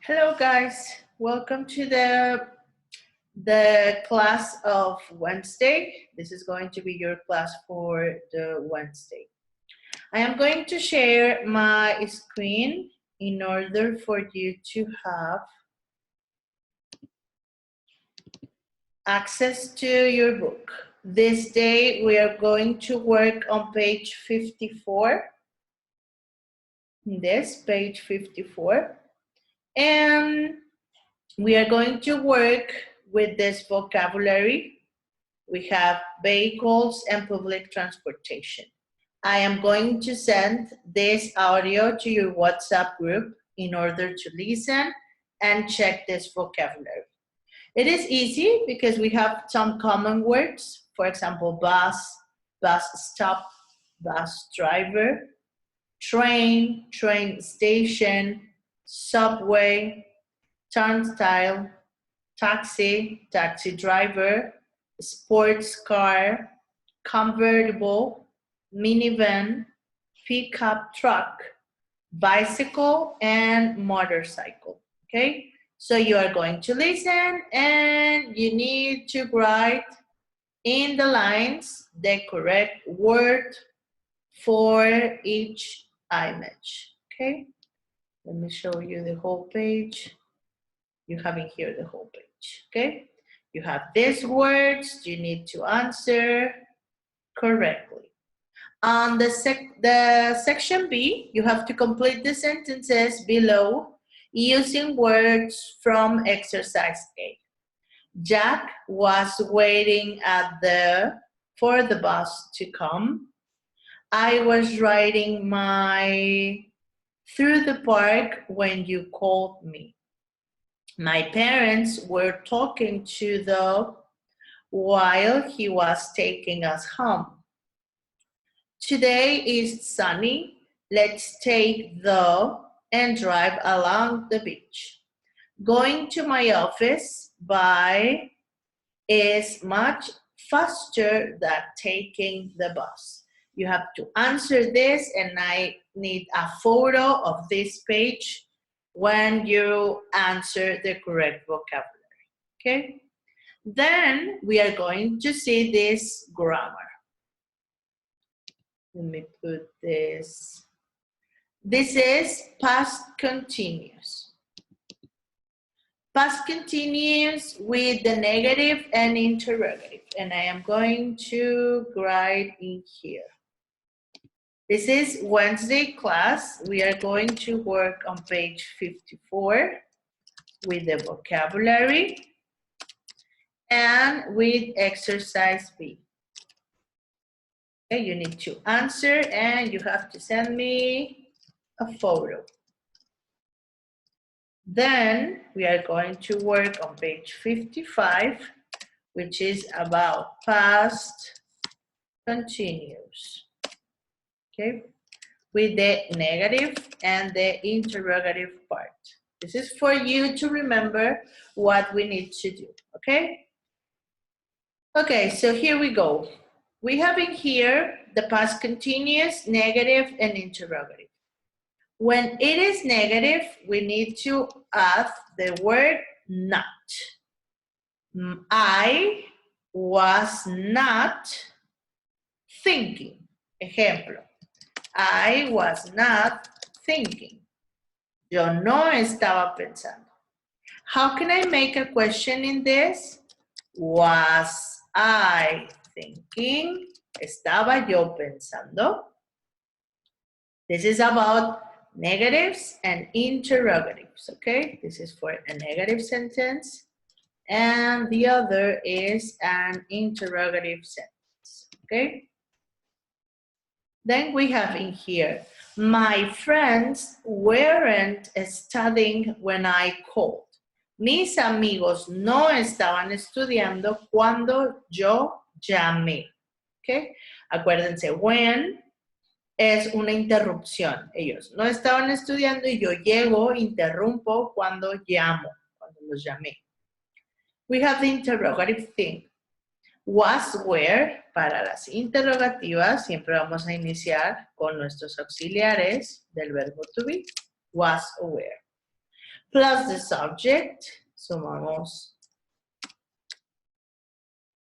Hello guys, welcome to the class of Wednesday. This is going to be your class for the Wednesday. I am going to share my screen in order for you to have access to your book. This day we are going to work on page 54. This page 54. And we are going to work with this vocabulary. We have vehicles and public transportation. I am going to send this audio to your WhatsApp group in order to listen and check this vocabulary. It is easy because we have some common words. For example, bus, bus stop, bus driver, train, train station, subway, turnstile, taxi, taxi driver, sports car, convertible, minivan, pickup truck, bicycle, and motorcycle, okay? So you are going to listen and you need to write in the lines the correct word for each image, okay? Let me show you the whole page. You have in here the whole page, okay? You have these words, you need to answer correctly. On the section B, you have to complete the sentences below using words from exercise A. Jack was waiting for the bus to come. I was riding through the park when you called me. My parents were talking to while he was taking us home. Today is sunny. Let's take and drive along the beach. Going to my office is much faster than taking the bus. You have to answer this, and I need a photo of this page when you answer the correct vocabulary, okay? Then we are going to see this grammar. Let me put this. This is past continuous. Past continuous with the negative and interrogative, and I am going to write in here. This is Wednesday class. We are going to work on page 54 with the vocabulary and with exercise B. Okay, you need to answer and you have to send me a photo. Then we are going to work on page 55, which is about past continuous. Okay, with the negative and the interrogative part. This is for you to remember what we need to do, okay? Okay, so here we go. We have in here the past continuous, negative, and interrogative. When it is negative, we need to add the word not. I was not thinking. Ejemplo. I was not thinking. Yo no estaba pensando. How can I make a question in this? Was I thinking? ¿Estaba yo pensando? This is about negatives and interrogatives, okay? This is for a negative sentence, and the other is an interrogative sentence, okay? Then we have in here, my friends weren't studying when I called. Mis amigos no estaban estudiando cuando yo llamé. ¿Okay? Acuérdense, when es una interrupción. Ellos no estaban estudiando y yo llego, interrumpo cuando llamo, cuando los llamé. We have the interrogative thing. Was, where, para las interrogativas, siempre vamos a iniciar con nuestros auxiliares del verbo to be, was o where. plus the subject. Sumamos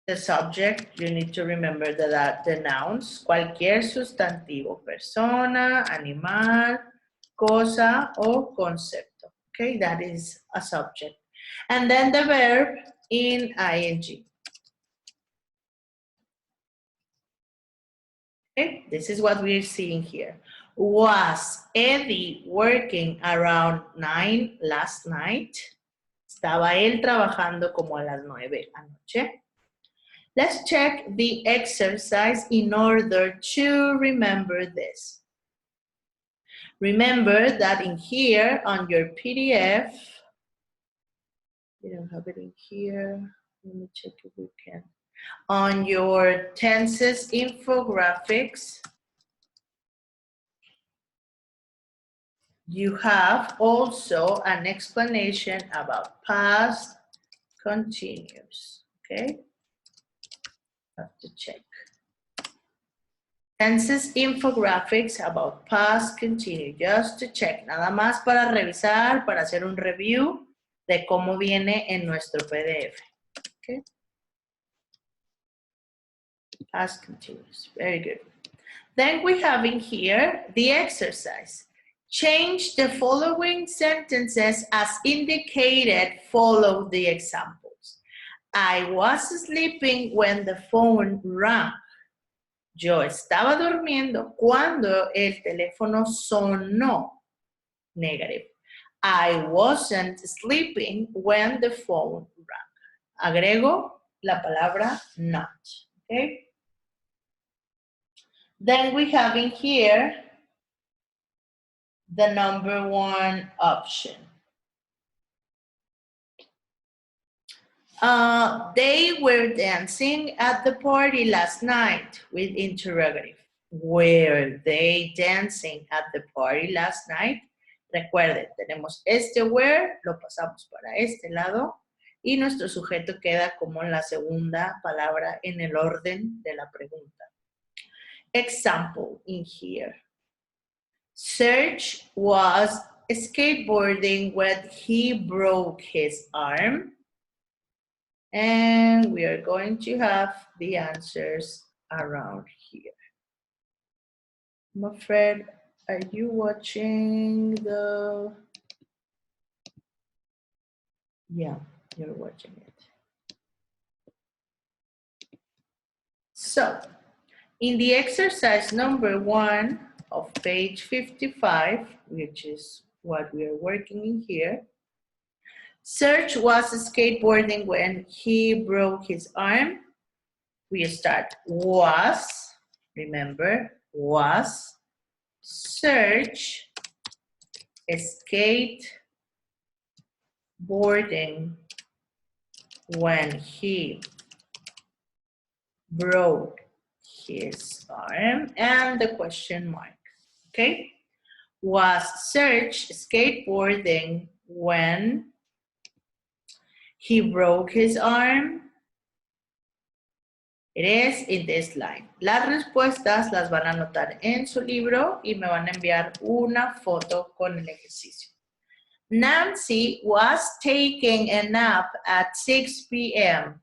the subject. You need to remember that the nouns, cualquier sustantivo, persona, animal, cosa o concepto. Okay, that is a subject. And then the verb in ing. Okay, this is what we're seeing here. Was Eddie working around 9 last night? ¿Estaba él trabajando como a las 9 anoche? Let's check the exercise in order to remember this. Remember that in here on your PDF, you don't have it in here. Let me check if we can. On your tenses infographics, you have also an explanation about past continuous, okay? Have to check. Tenses infographics about past continuous, just to check, nada más para revisar, para hacer un review de cómo viene en nuestro PDF, okay? Past continuous, very good. Then we have in here the exercise. Change the following sentences as indicated, follow the examples. I was sleeping when the phone rang. Yo estaba durmiendo cuando el teléfono sonó. Negative. I wasn't sleeping when the phone rang. Agrego la palabra not. Okay? Then we have in here the number 1 option. They were dancing at the party last night with interrogative. Were they dancing at the party last night? Recuerden, tenemos este were, lo pasamos para este lado y nuestro sujeto queda como la segunda palabra en el orden de la pregunta. Example in here. Serge was skateboarding when he broke his arm. And we are going to have the answers around here. I'm afraid, are you watching the... Yeah, you're watching it. So, in the exercise number 1 of page 55, which is what we are working in here, Serge was skateboarding when he broke his arm. We start was, remember, was Serge skateboarding when he broke his arm, and the question mark, okay? Was Serge skateboarding when he broke his arm? It is in this line. Las respuestas las van a anotar en su libro y me van a enviar una foto con el ejercicio. Nancy was taking a nap at 6 p.m.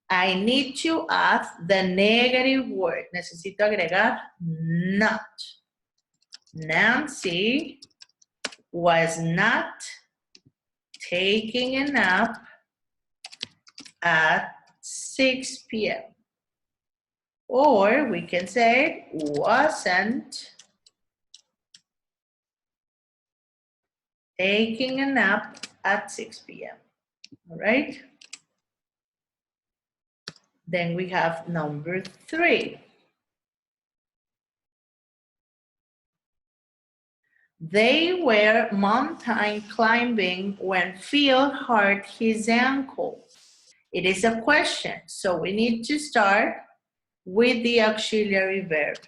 I need to add the negative word. Necesito agregar not. Nancy was not taking a nap at 6 p.m. Or we can say wasn't taking a nap at 6 p.m. All right? Then we have number 3. They were mountain climbing when Phil hurt his ankle. It is a question, so we need to start with the auxiliary verb.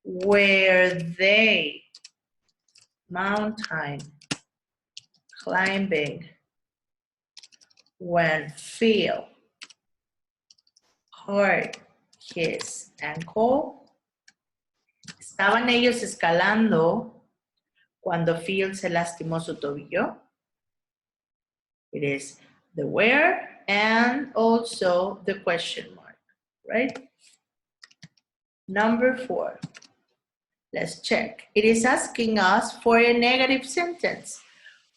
Were they mountain climbing when Phil hurt his ankle? ¿Estaban ellos escalando cuando Phil se lastimó su tobillo? It is the where and also the question mark, right? Number 4. Let's check. It is asking us for a negative sentence.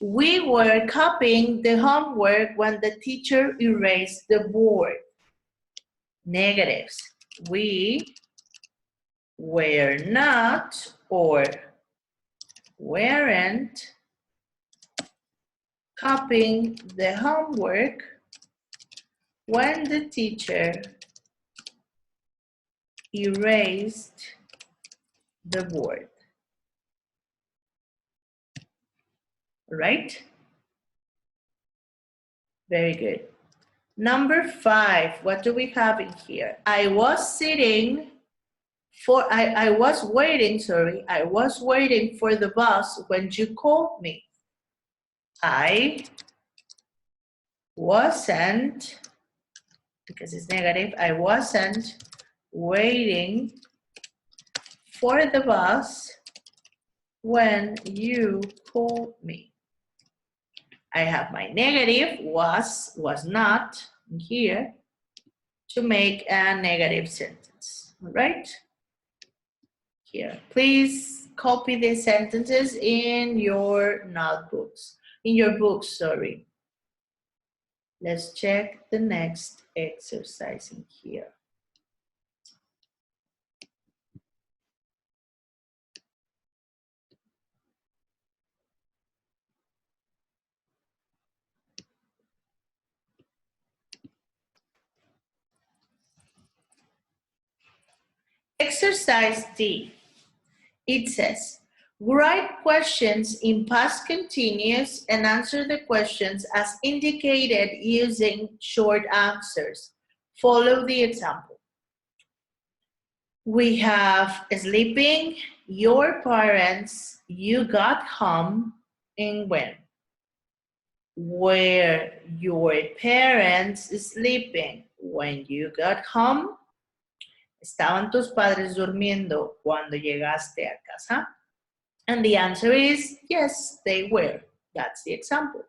We were copying the homework when the teacher erased the board. Negatives. We were not or weren't copying the homework when the teacher erased the board. Right? Very good. Number 5, what do we have in here? I was waiting for the bus when you called me. I wasn't, because it's negative, I wasn't waiting for the bus when you called me. I have my negative, was not, here, to make a negative sentence, all right? Here, please copy these sentences in your notebooks, in your books, sorry. Let's check the next exercise in here. Exercise D. It says, write questions in past continuous and answer the questions as indicated using short answers. Follow the example. We have sleeping, your parents, you got home, and when. Were your parents sleeping when you got home? ¿Estaban tus padres durmiendo cuando llegaste a casa? And the answer is yes, they were. That's the example.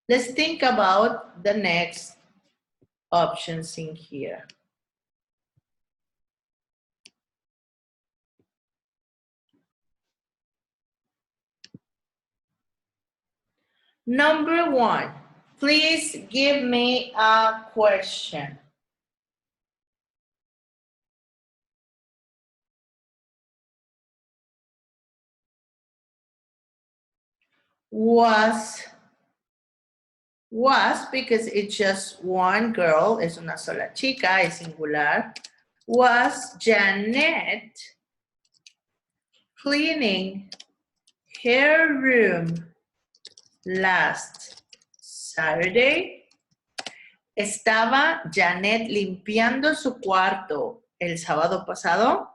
Let's think about the next options in here. Number 1, please give me a question. Was because it's just one girl, es una sola chica, es singular. Was Janet cleaning her room last Saturday? ¿Estaba Janet limpiando su cuarto el sábado pasado?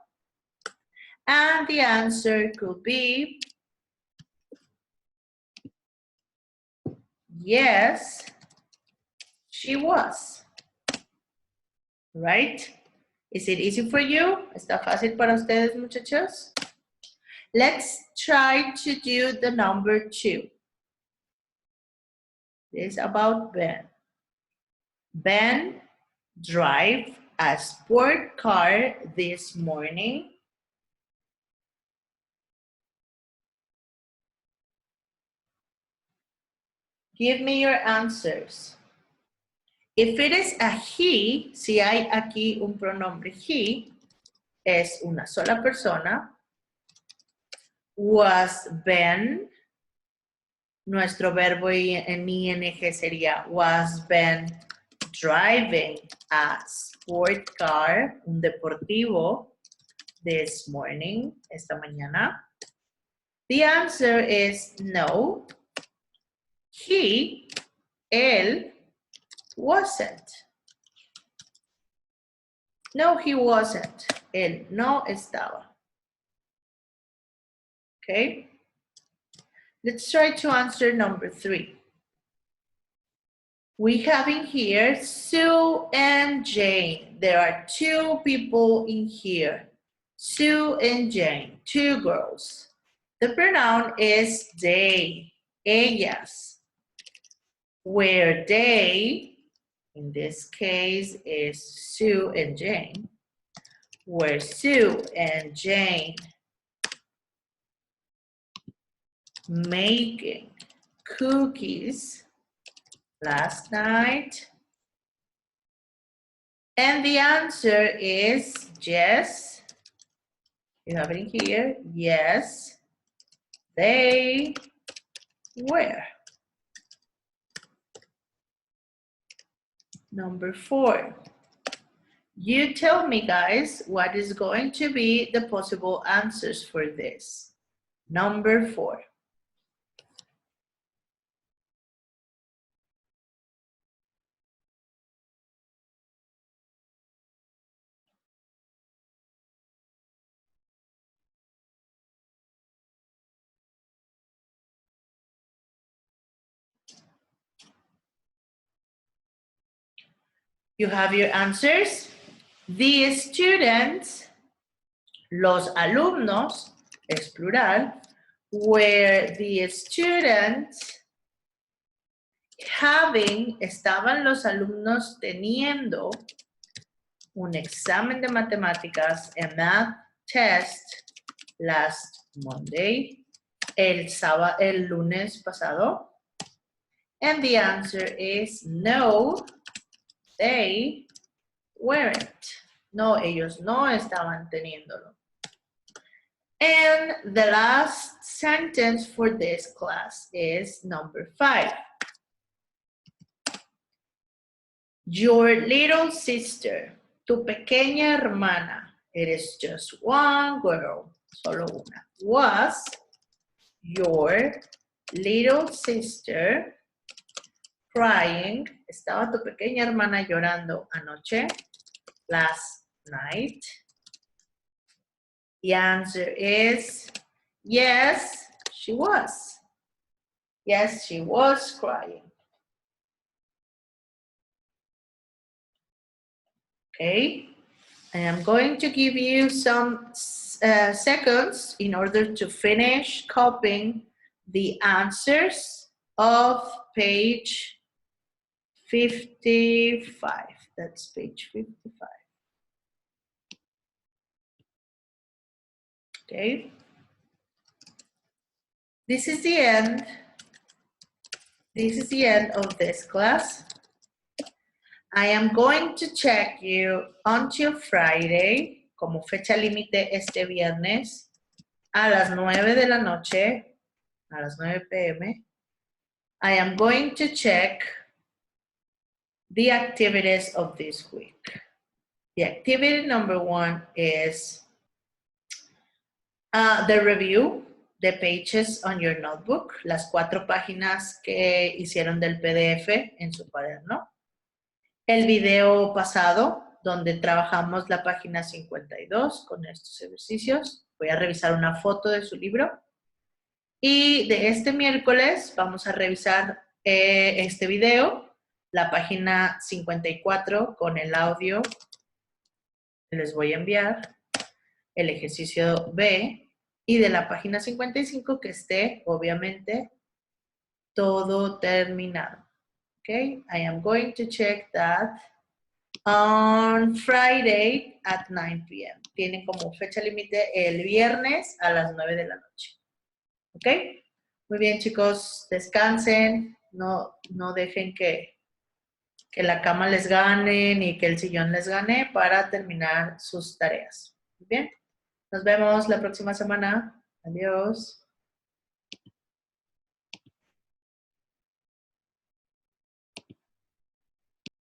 And the answer could be yes, she was. Right? Is it easy for you? ¿Está fácil para ustedes, muchachos? Let's try to do the number 2. This is about Ben. Ben drove a sport car this morning. Give me your answers. If it is a he, si hay aquí un pronombre he, es una sola persona. Was Ben, nuestro verbo en ing sería was Ben driving a sport car, un deportivo, this morning, esta mañana? The answer is no. He, él, wasn't. No, he wasn't. Él no estaba. Okay? Let's try to answer number 3. We have in here Sue and Jane. There are 2 people in here. Sue and Jane, 2 girls. The pronoun is they, ellas. where they, in this case, is Sue and Jane, where Sue and Jane making cookies last night? And the answer is yes. You have it in here. Yes, they were. Number 4. You tell me, guys, what is going to be the possible answers for this. Number 4. You have your answers. The students, los alumnos, es plural, were the students having, estaban los alumnos teniendo un examen de matemáticas, a math test, last Monday, el lunes pasado. And the answer is no, they weren't. No, ellos no estaban teniéndolo. And the last sentence for this class is number 5. Your little sister, tu pequeña hermana, it is just one girl, solo una, was your little sister crying, estaba tu pequeña hermana llorando anoche, last night? The answer is yes, she was. Yes, she was crying. Okay, I am going to give you some seconds in order to finish copying the answers of page 55. That's page 55. Okay. This is the end. This is the end of this class. I am going to check you until Friday, como fecha límite este viernes, a las 9 de la noche, a las 9 p.m. I am going to check the activities of this week. The activity number 1 is the review, the pages on your notebook, las 4 páginas que hicieron del PDF en su cuaderno. El video pasado, donde trabajamos la página 52 con estos ejercicios. Voy a revisar una foto de su libro. Y de este miércoles vamos a revisar este video, la página 54 con el audio que les voy a enviar, el ejercicio B, y de la página 55 que esté, obviamente, todo terminado. Okay, I am going to check that on Friday at 9 p.m. Tienen como fecha límite el viernes a las 9 de la noche. Ok, muy bien chicos, descansen, no dejen que la cama les gane ni que el sillón les gane para terminar sus tareas. Muy bien, nos vemos la próxima semana. Adiós.